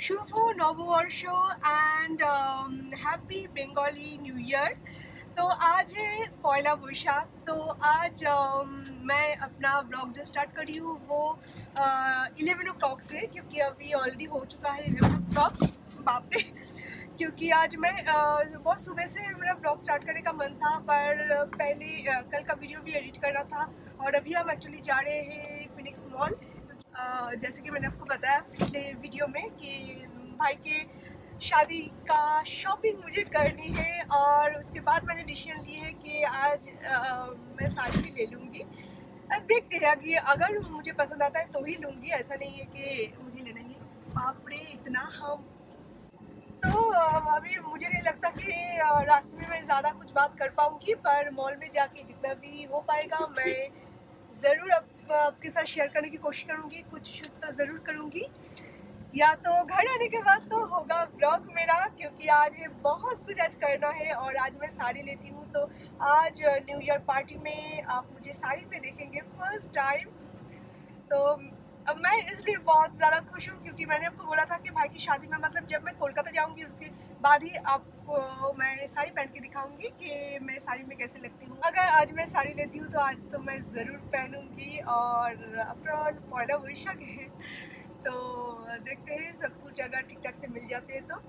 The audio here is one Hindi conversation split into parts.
শুভ নববর্ষ and happy Bengali new year. तो आज है पहला बैसाख। तो आज मैं अपना ब्लॉग जो स्टार्ट करी हूँ वो 11 o'clock से, क्योंकि अभी ऑलरेडी हो चुका है 11 o'clock। बाप रे, क्योंकि आज मैं बहुत सुबह से मेरा ब्लॉग स्टार्ट करने का मन था, पर पहले कल का वीडियो भी एडिट करना था। और अभी हम एक्चुअली जा रहे हैं फिनिक्स मॉल। जैसे कि मैंने आपको बताया पिछले वीडियो में कि भाई के शादी का शॉपिंग मुझे करनी है, और उसके बाद मैंने डिसीजन ली है कि आज मैं साड़ी भी ले लूँगी। देखते हैं कि अगर मुझे पसंद आता है तो ही लूँगी, ऐसा नहीं है कि मुझे लेना ही है। बाप रे, इतना हम तो अभी मुझे नहीं लगता कि रास्ते में मैं ज़्यादा कुछ बात कर पाऊँगी, पर मॉल में जाके जितना भी हो पाएगा मैं ज़रूर आपके साथ शेयर करने की कोशिश करूँगी। कुछ शूट तो ज़रूर करूँगी, या तो घर आने के बाद तो होगा व्लॉग मेरा, क्योंकि आज बहुत कुछ आज करना है। और आज मैं साड़ी लेती हूँ, तो आज न्यू ईयर पार्टी में आप मुझे साड़ी पे देखेंगे फर्स्ट टाइम। तो अब मैं इसलिए बहुत ज़्यादा खुश हूँ, क्योंकि मैंने आपको बोला था कि भाई की शादी में, मतलब जब मैं कोलकाता जाऊँगी उसके बाद ही आपको मैं साड़ी पहन के दिखाऊँगी कि मैं साड़ी में कैसे लगती हूँ। अगर आज मैं साड़ी लेती हूँ तो आज तो मैं ज़रूर पहनूँगी। और आफ्टर ऑल पहला बैसाख है, तो देखते हैं सब कुछ अगर ठीक ठाक से मिल जाते हैं तो।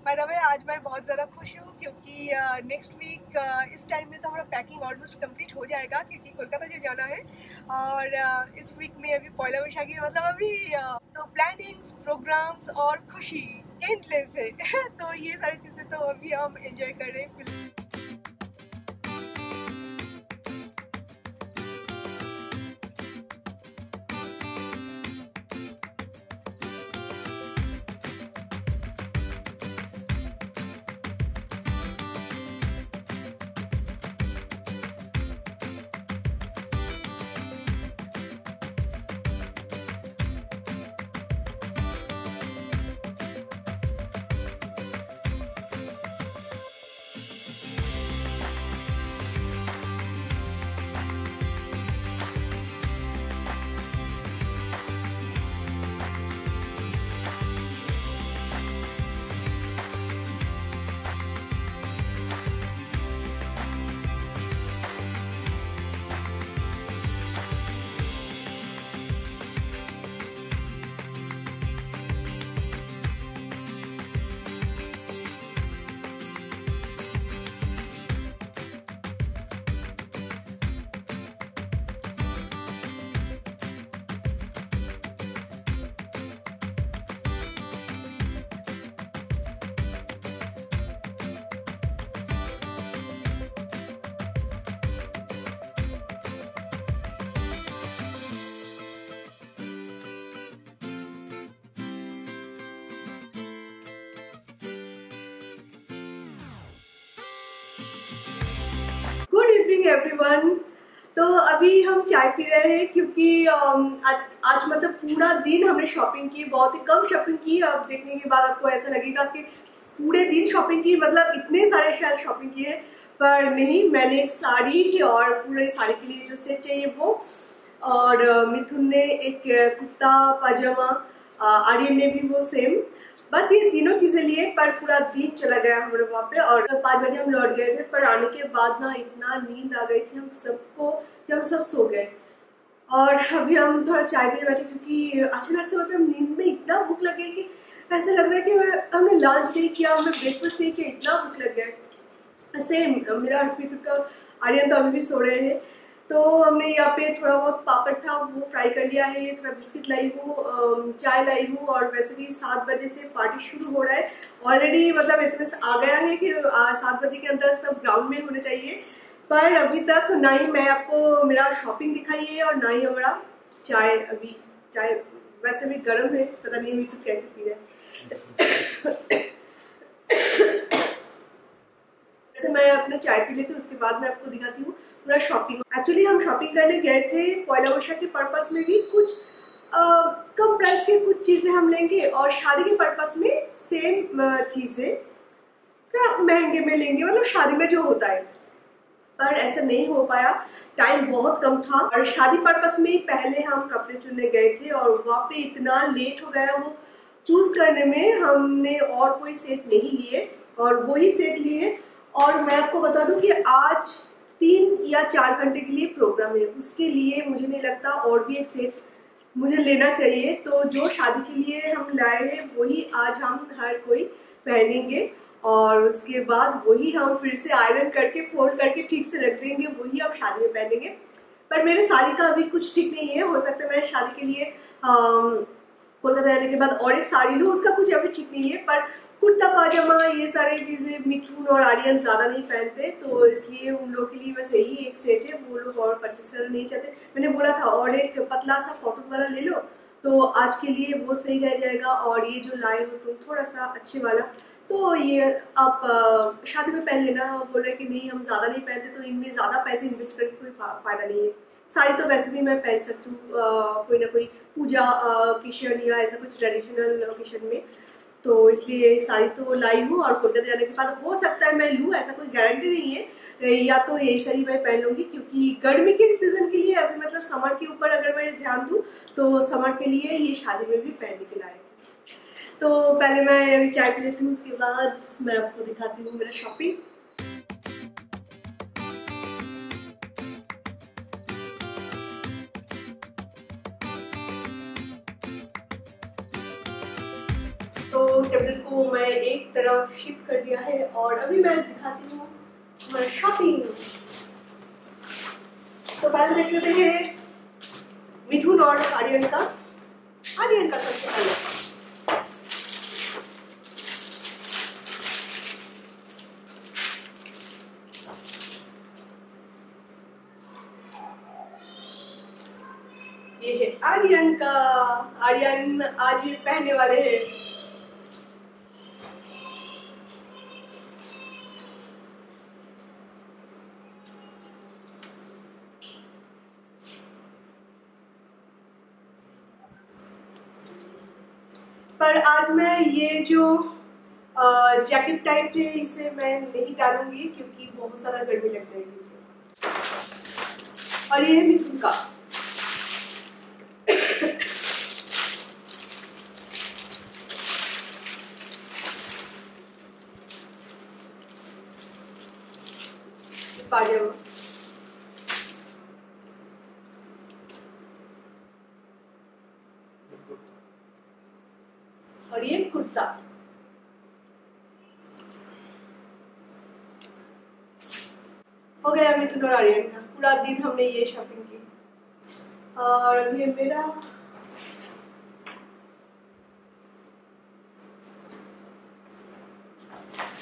बाय द वे, आज मैं बहुत ज़्यादा खुश हूँ, क्योंकि नेक्स्ट वीक इस टाइम में तो हमारा पैकिंग ऑलमोस्ट कंप्लीट हो जाएगा, क्योंकि कोलकाता जो जाना है। और इस वीक में अभी पहला बैसाखी है, मतलब अभी तो प्लानिंग्स, प्रोग्राम्स और खुशी एंडलेस है। तो ये सारी चीज़ें तो अभी हम एंजॉय कर रहे हैं। Good evening everyone. तो अभी हम चाय पी रहे हैं, क्योंकि आज मतलब पूरा दिन हमने शॉपिंग की, बहुत ही कम शॉपिंग की। अब देखने के बाद आपको ऐसा लगेगा कि पूरे दिन शॉपिंग की, मतलब इतने सारे शायद शॉपिंग किए, पर नहीं। मैंने एक साड़ी और पूरे साड़ी के लिए जो सेट चाहिए वो, और मिथुन ने एक कुर्ता पाजामा, आर्यन ने भी वो सेम। बस ये तीनों चीजें लिए, पर पूरा दिन चला गया हमारे वहाँ पे। और 5 बजे हम लौट गए थे, पर आने के बाद ना इतना नींद आ गई थी हम सबको कि हम सब सो गए। और अभी हम थोड़ा चाय पीने बैठे, क्योंकि अचानक से मतलब नींद में इतना भूख लग गई कि ऐसा लग रहा है कि हमने लंच नहीं किया, हमने ब्रेकफास्ट नहीं किया, इतना भूख लग गया। सेम मेरा अर्पित का, आर्यन तो अभी भी सो रहे हैं। तो हमने यहाँ पे थोड़ा बहुत पापड़ था वो फ्राई कर लिया है, थोड़ा बिस्किट लाई हूँ, चाय लाई हूँ। और वैसे भी 7 बजे से पार्टी शुरू हो रहा है ऑलरेडी, मतलब एसएमएस आ गया है कि 7 बजे के अंदर सब ग्राउंड में होने चाहिए। पर अभी तक ना ही मैं आपको मेरा शॉपिंग दिखाई है, और ना ही हमारा चाय। अभी चाय वैसे भी गर्म है, पता नहीं अभी तो कैसे पी रहे हैं। मैं अपना चाय पी लेती हूँ, उसके बाद मैं आपको दिखाती हूँ पूरा शॉपिंग। एक्चुअली हम शॉपिंग करने गए थे पहला बैसाख के पर्पस में भी, कुछ कम प्राइस के कुछ चीजें हम लेंगे, और शादी के पर्पस में सेम चीजें थोड़ा महंगे में लेंगे, मतलब शादी में जो होता है। पर ऐसा नहीं हो पाया, टाइम बहुत कम था। और शादी पर्पस में पहले हम कपड़े चुनने गए थे, और वहाँ पे इतना लेट हो गया, वो चूज करने में हमने और कोई सेट नहीं लिए और वही सेट लिए। और मैं आपको बता दूं कि आज 3 या 4 घंटे के लिए प्रोग्राम है, उसके लिए मुझे नहीं लगता और भी एक सेट मुझे लेना चाहिए। तो जो शादी के लिए हम लाए हैं वही आज हम हर कोई पहनेंगे और उसके बाद वही हम फिर से आयरन करके फोल्ड करके ठीक से रख देंगे, वही हम शादी में पहनेंगे। पर मेरे साड़ी का अभी कुछ ठीक नहीं है, हो सकता है मैं शादी के लिए कोलकाता जाने के बाद और एक साड़ी लूँ, उसका कुछ अभी ठीक नहीं है। पर कुर्ता पाजामा ये सारी चीज़ें मिथुन और आर्यन ज़्यादा नहीं पहनते, तो इसलिए उन लोग के लिए बस यही एक सेट है, वो लोग और परचेस करना नहीं चाहते। मैंने बोला था और एक पतला सा कॉटन वाला ले लो, तो आज के लिए वो सही रह जाएगा। और ये जो लाए हो तुम थोड़ा सा अच्छे वाला, तो ये आप शादी में पहन लेना। बोले कि नहीं हम ज़्यादा नहीं पहनते, तो इनमें ज़्यादा पैसे इन्वेस्ट करके कोई फ़ायदा नहीं है। साड़ी तो वैसे भी मैं पहन सकती हूँ कोई ना कोई पूजा ओकेशन या ऐसा कुछ ट्रेडिशनल ओकेशन में, तो इसलिए साड़ी तो लाई हूँ। और कोलकाता जाने के बाद हो सकता है मैं लूँ, ऐसा कोई गारंटी नहीं है, या तो यही साड़ी मैं पहन लूँगी, क्योंकि गर्मी के सीजन के लिए अभी मतलब समर के ऊपर अगर मैं ध्यान दूँ तो समर के लिए ये शादी में भी पहनने के लायक। तो पहले मैं अभी चाय पी लेती हूँ, उसके बाद मैं आपको दिखाती हूँ मेरा शॉपिंग। तो टेबल को मैं एक तरफ शिफ्ट कर दिया है और अभी मैं दिखाती हूँ हमारा शॉपिंग। तो पहले देख लेते हैं मिथुन और आर्यन का सबसे पहले। ये है आर्यन का, आर्यन आज ये पहनने वाले हैं। पर आज मैं ये जो जैकेट टाइप है इसे मैं नहीं डालूंगी, क्योंकि बहुत ज़्यादा गर्मी लग जाएगी इसे। और ये है मिथुन का। पाजामा और ये कुर्ता। हो गया मिथुन और आर्यन का, पूरा दिन हमने ये शॉपिंग की। और ये मेरा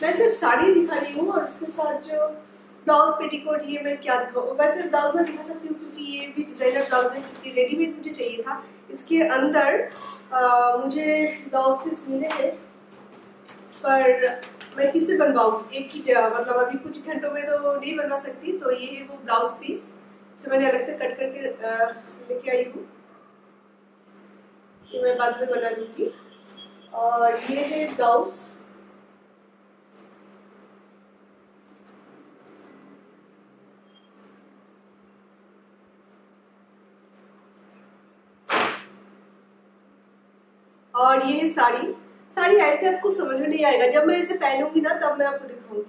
मैं सिर्फ साड़ी दिखा रही हूँ और उसके साथ जो ब्लाउज पेटीकोट ये मैं क्या दिखाऊँ। वैसे ब्लाउज मैं दिखा सकती हूँ क्योंकि ये भी डिजाइनर ब्लाउज है, क्योंकि रेडीमेड मुझे चाहिए था। इसके अंदर मुझे ब्लाउज पीस मिले हैं, पर मैं किससे बनवाऊँ एक ही मतलब अभी कुछ घंटों में तो नहीं बनवा सकती। तो ये है वो ब्लाउज पीस, इसे मैंने अलग से कट करके लेके आई हूँ, ये मैं बाद में बना लूँगी। और ये है ब्लाउज, और ये है साड़ी। साड़ी ऐसे आपको समझ में नहीं आएगा, जब मैं इसे पहनूंगी ना तब मैं आपको दिखाऊंगी,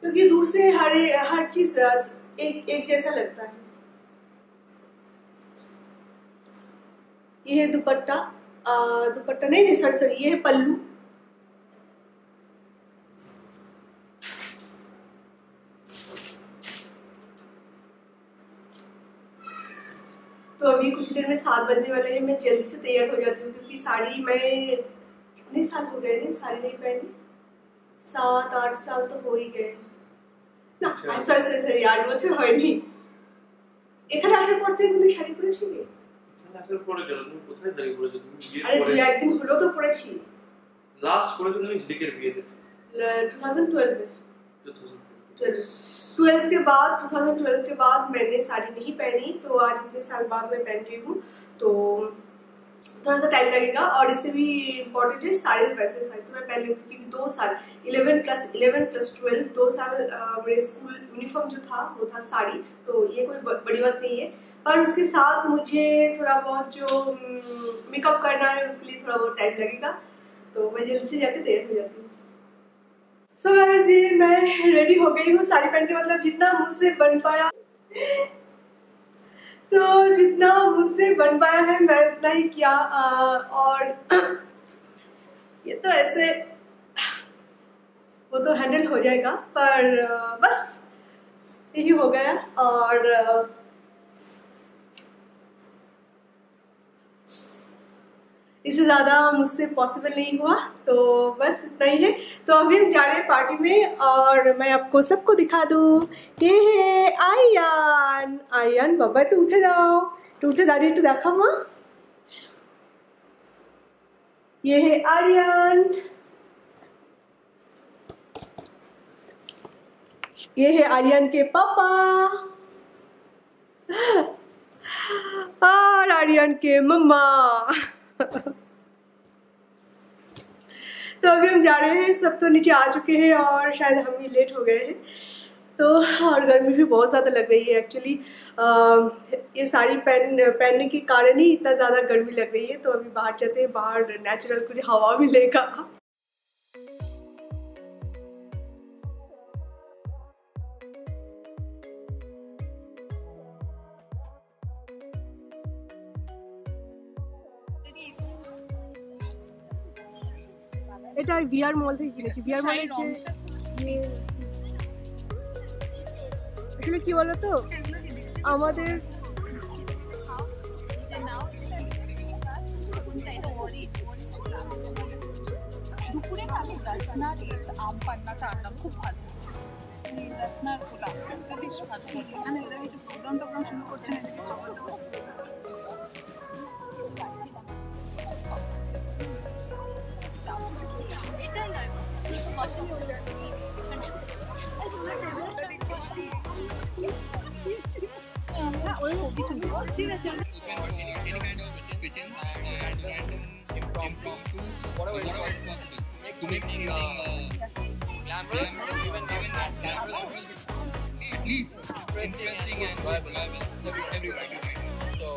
क्योंकि दूर से हर चीज एक जैसा लगता है। ये है दुपट्टा, दुपट्टा नहीं सॉरी ये है पल्लू। तो अभी कुछ देर में 7 बजने वाले हैं, मैं जल्दी से तैयार हो जाती हूँ, क्योंकि साड़ी मैं कितने साल हो गए नहीं साड़ी नहीं पहनी, 7-8 साल तो हो ही गए না সরি 8 বছর হয়নি। এখানে আসার পর থেকে কিন্তু শাড়ি পরেছিলে? আসার পরে কেন, তুমি কোথায় শাড়ি পরেছো? তুমি বিয়ের পরে? আরে দুই একদিন হলো তো পরেছি। লাস্ট পরেছো তুমি ঝিলিকের বিয়েতে 2012 में। 2012 के बाद मैंने साड़ी नहीं पहनी, तो आज इतने साल बाद मैं पहन रही हूँ, तो थोड़ा सा टाइम लगेगा। और इससे भी इम्पोर्टेंट है साड़ी, वैसे साड़ी तो मैं पहन लूँगी, क्योंकि 2 साल 11 प्लस 12 2 साल मेरे स्कूल यूनिफॉर्म जो था वो था साड़ी, तो ये कोई बड़ी बात नहीं है। पर उसके साथ मुझे थोड़ा बहुत जो मेकअप करना है उसके लिए थोड़ा बहुत टाइम लगेगा। तो मैं जल्दी से जाके तैयार हो जाती हूँ। सो गाइस, ये मैं रेडी हो गई हूँ साड़ी पहन के, मतलब जितना मुझसे बन पाया, तो जितना मुझसे बन पाया है मैं उतना ही किया। और ये तो ऐसे वो तो हैंडल हो जाएगा, पर बस यही हो गया। और इससे ज़्यादा मुझसे पॉसिबल नहीं हुआ, तो बस इतना ही है। तो अभी हम जा रहे हैं पार्टी में और मैं आपको सबको दिखा दूँ। ये है आर्यन। आर्यन बाबा, तो उठे जाओ, तो उठे दाढ़ी तो देखा माँ। ये है आर्यन, ये है आर्यन के पापा और आर्यन के मम्मा। तो अभी हम जा रहे हैं, सब तो नीचे आ चुके हैं और शायद हम ही लेट हो गए हैं। तो और गर्मी भी बहुत ज़्यादा लग रही है एक्चुअली। ये साड़ी पहनने के कारण ही इतना ज़्यादा गर्मी लग रही है। तो अभी बाहर जाते हैं, बाहर नेचुरल कुछ हवा मिलेगा। এটা ভিআর মল থেকে কিনেছি। ভিআর মলে আসলে কি বলো তো, আমাদের দুপুরে আমি রসনার আম পান্নাটা আনলাম, খুব ভালো। রসনার আমটা বেশ ভালো লাগে। মানে এরা একটু প্রোগ্রাম টোগ্রাম শুরু করছে না, এদিকে খাওয়া দাওয়া। ঠিক আছে, whatever is possible to make the glamorous, even at least interesting and viable everywhere you find. So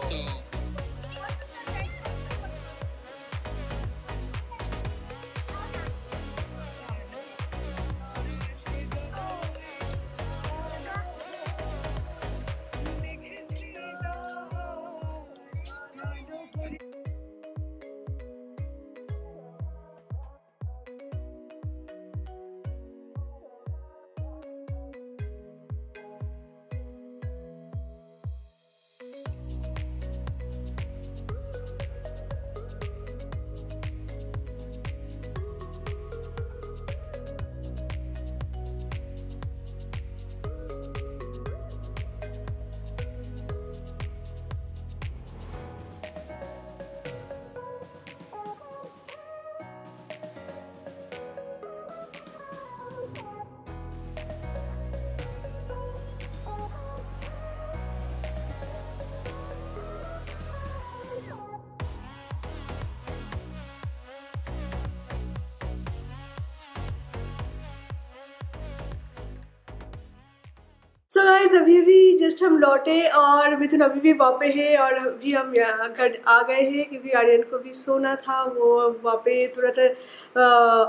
so guys, अभी जस्ट हम लौटे और मिथुन अभी भी वहाँ पे है। और अभी हम यहाँ घर आ गए हैं क्योंकि आर्यन को भी सोना था। वो वहाँ पे थोड़ा सा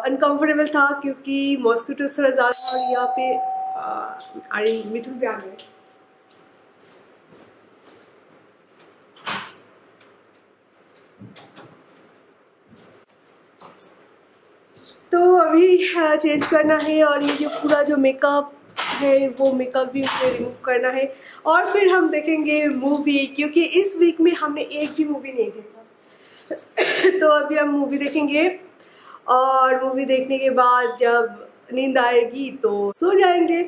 अनकम्फर्टेबल था क्योंकि मॉस्किटो थोड़ा ज़्यादा। और यहाँ पे आर्यन मिथुन भी आ गए। तो अभी चेंज करना है और ये जो पूरा जो मेकअप है वो मेकअप भी उसे रिमूव करना है और फिर हम देखेंगे मूवी, क्योंकि इस वीक में हमने एक भी मूवी नहीं देखा। तो अभी हम मूवी देखेंगे और मूवी देखने के बाद जब नींद आएगी तो सो जाएंगे।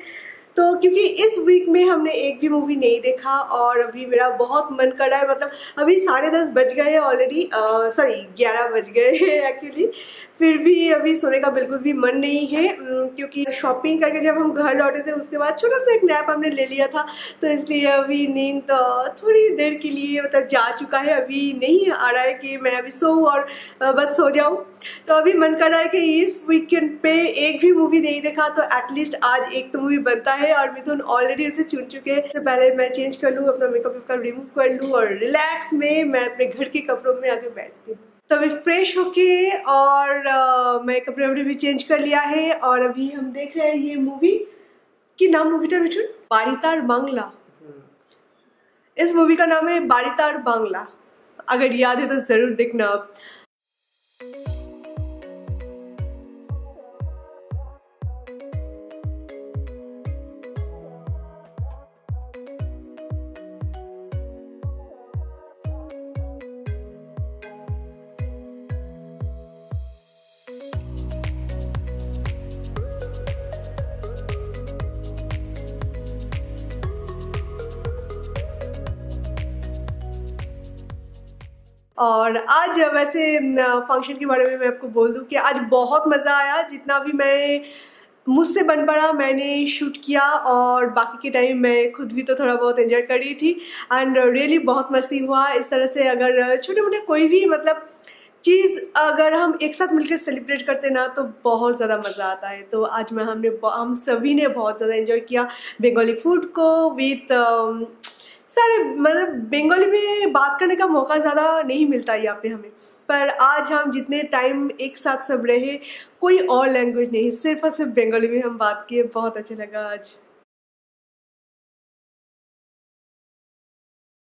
तो क्योंकि इस वीक में हमने एक भी मूवी नहीं देखा और अभी मेरा बहुत मन कर रहा है। मतलब अभी 10:30 बज गए हैं ऑलरेडी, सॉरी 11 बज गए हैं एक्चुअली। फिर भी अभी सोने का बिल्कुल भी मन नहीं है क्योंकि शॉपिंग करके जब हम घर लौटे थे उसके बाद छोटा सा एक नैप हमने ले लिया था। तो इसलिए अभी नींद तो थोड़ी देर के लिए मतलब जा चुका है। अभी नहीं आ रहा है कि मैं अभी सोऊं और बस सो जाऊं। तो अभी मन कर रहा है कि इस वीकेंड पे एक भी मूवी नहीं देखा तो एटलीस्ट आज एक तो मूवी बनता है। और मिथुन ऑलरेडी उसे चुन चुके हैं। इससे पहले मैं चेंज कर लूँ, अपना मेकअप रिमूव कर लूँ और रिलैक्स में मैं अपने घर के कपड़ों में आके बैठती हूँ। तो अभी फ्रेश होके और मैं कपड़े वपड़े भी चेंज कर लिया है और अभी हम देख रहे हैं ये मूवी की नाम मूवी था मिठुन बाड़ीतार बांग्ला। इस मूवी का नाम है बाड़ीतार बांग्ला, अगर याद है तो जरूर देखना आप। और आज वैसे फंक्शन के बारे में मैं आपको बोल दूं कि आज बहुत मज़ा आया। जितना भी मैं मुझसे बन पड़ा मैंने शूट किया और बाकी के टाइम मैं खुद भी तो थोड़ा बहुत एंजॉय कर रही थी एंड रियली बहुत मस्ती हुआ। इस तरह से अगर छोटे मोटे कोई भी मतलब चीज़ अगर हम एक साथ मिलकर सेलिब्रेट करते ना तो बहुत ज़्यादा मज़ा आता है। तो आज हम सभी ने बहुत ज़्यादा एंजॉय किया बंगाली फूड को विथ सारे मतलब बंगाली में बात करने का मौका ज़्यादा नहीं मिलता यहाँ पे हमें, पर आज हम जितने टाइम एक साथ सब रहे कोई और लैंग्वेज नहीं, सिर्फ और सिर्फ बंगाली में हम बात किए। बहुत अच्छा लगा आज।